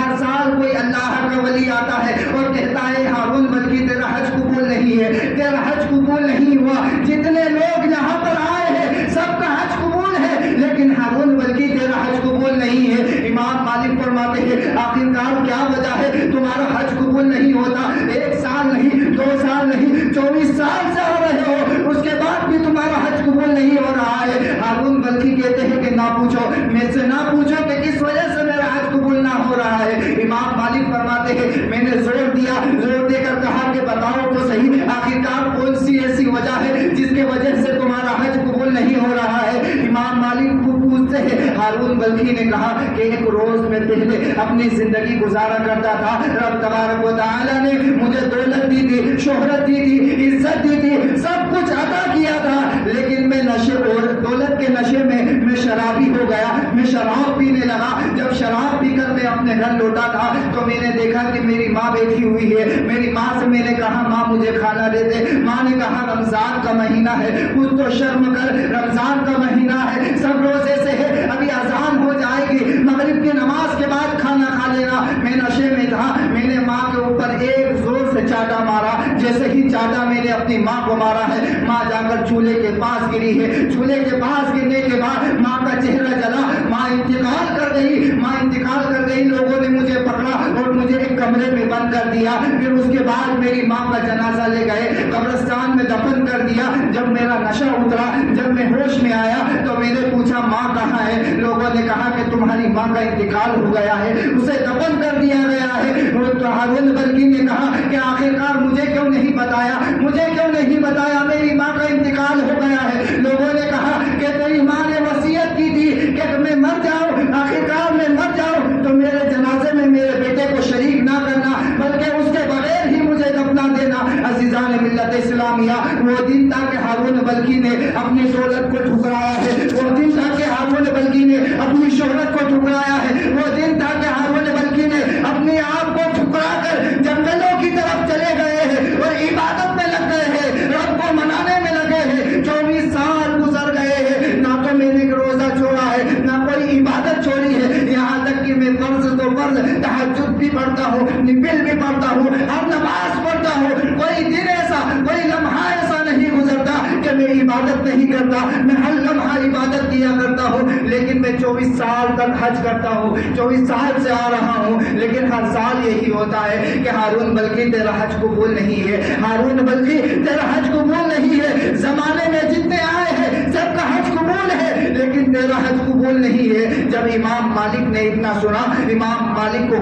ہر سال کوئی اللہ کا ولی آتا ہے اور کہتا ہے ہارون بلکہ تیرا حج قبول نہیں ہے، تیرا حج قبول نہیں ہوا، جتنے لوگ یہاں پر آئے ہیں سب کا حج قبول ہے لیکن ہارون بلکہ تیرا حج قبول نہیں ہے۔ امام مالک فرماتے ہیں آخرکار کیا وجہ ہے تمہارا حج قبول نہیں ہوتا؟ 1 سال نہیں، 2 سال نہیں، 24 سال سے آ رہے ہو، اس کے بعد بھی تمہارا حج قبول نہیں ہو رہا ہے۔ ہارون بلکہ کہتے ہیں کہ نہ پوچھو، میں سے نہ پوچھو کہ کس وجہ سے میرا حج قبول نہ ہو رہا ہے۔ امام مالک فرماتے ہیں میں نے زور دیا، زور دے کر کہا کہ بتاؤ تو صحیح آخرکار کون سی ایسی وجہ ہے جس کے وجہ سے تمہارا حج قبول نہیں ہو رہا ہے۔ امام مالک کو پوچھتے ہیں، ہارون بلخی نے کہا کہ ایک روز میں پہلے اپنی زندگی گزارا کرتا تھا، رب تبارک و تعالی نے مجھے دولت دی تھی، شہرت دی تھی، عزت دی تھی، سب کچھ عطا کیا تھا، لیکن میں نشے اور دولت کے نشے میں شرابی ہو گیا، میں شراب پینے لگا۔ جب شراب پی کر میں اپنے گھر لوٹا تھا تو میں نے دیکھا کہ میری ماں بیٹھی ہوئی ہے۔ میری ماں سے میں نے کہا ماں مجھے کھانا دے دے۔ ماں نے کہا رمضان کا مہینہ ہے، کچھ تو شرم کر، رمضان کا مہینہ ہے، سب روزے سے ہے، ابھی اذان ہو جائے گی، مغرب کی نماز کے بعد کھانا کھا لینا۔ میں نشے میں تھا، میں نے ماں کے اوپر ایک زور سے چاٹا مارا، جیسے ہی چاٹا میں نے اپنی ماں کو مارا ہے، ماں جا کر چولہے کے پاس گری ہے۔ چولہے کے پاس گرنے کے بعد ماں کا چہرہ جلا، ماں انتقال کر گئی، ماں انتقال کر گئی۔ لوگوں نے مجھے پکڑا اور مجھے ایک کمرے میں بند کر دیا، پھر اس کے بعد میری ماں کا جنازہ لے گئے، قبرستان میں دفن کر دیا۔ جب میرا نشہ اترا، جب میں ہوش میں آیا تو میں نے پوچھا ماں کہاں ہے؟ لوگوں نے کہا کہ تمہاری ماں کا انتقال ہو گیا ہے، اسے دفن کر دیا گیا ہے۔ تو ہارون بلخی نے کہا کہ آخرکار مجھے کیوں نہیں بتایا، مجھے کیوں نہیں بتایا میری ماں کا انتقال ہو گیا ہے؟ لوگوں نے کہا کہ تیری ماں نے وصیت کی تھی کہ میں مر جاؤں، آخرکار میں مر جاؤں تو میرے جنازے میں میرے بیٹے کو شریک نہ کرنا بلکہ اس کے بغیر ہی مجھے دفنا دینا۔ عزیزان ملت اسلامیہ، وہ دن تھا کہ ہارون بلخی نے اپنی دولت کو ٹھکرایا ہے، وہ دن تھا کہ ہارون بلخی نے اپنی شہرت کو ٹھکرایا ہے، وہ دن تھا کہ ہارون بلخی نے اپنے آپ کو ٹھکرا کر جنگلوں کی طرف چلے گئے ہیں اور عبادت میں لگ گئے ہیں، رب کو منانے میں لگے ہیں۔ 24 سال گزر گئے ہیں، نہ تو میں نے روزہ چھوڑا ہے، نہ کوئی عبادت چھوڑی ہے، یہاں تک کہ میں فرض تو فرض تہجد بھی پڑھتا ہوں، نفل بھی پڑھتا ہوں، ہر نماز پڑھتا ہوں، کوئی دن ایسا، کوئی لمحہ ایسا نہیں گزرتا کہ میں عبادت نہیں کرتا، میں ہر لمحہ عبادت کیا کرتا ہوں، لیکن میں 24 سال تک حج کرتا ہوں، 24 سال سے آ رہا ہوں، لیکن ہر سال یہی ہوتا ہے کہ ہارون بلخی تیرا حج قبول نہیں ہے، ہارون بلخی تیرا حج قبول نہیں ہے۔ زمانے میں جتنے آئے ہیں سب کا حج قبول ہے لیکن تیرا حج قبول نہیں ہے۔ جب امام مالک نے اتنا سنا، امام مالک کو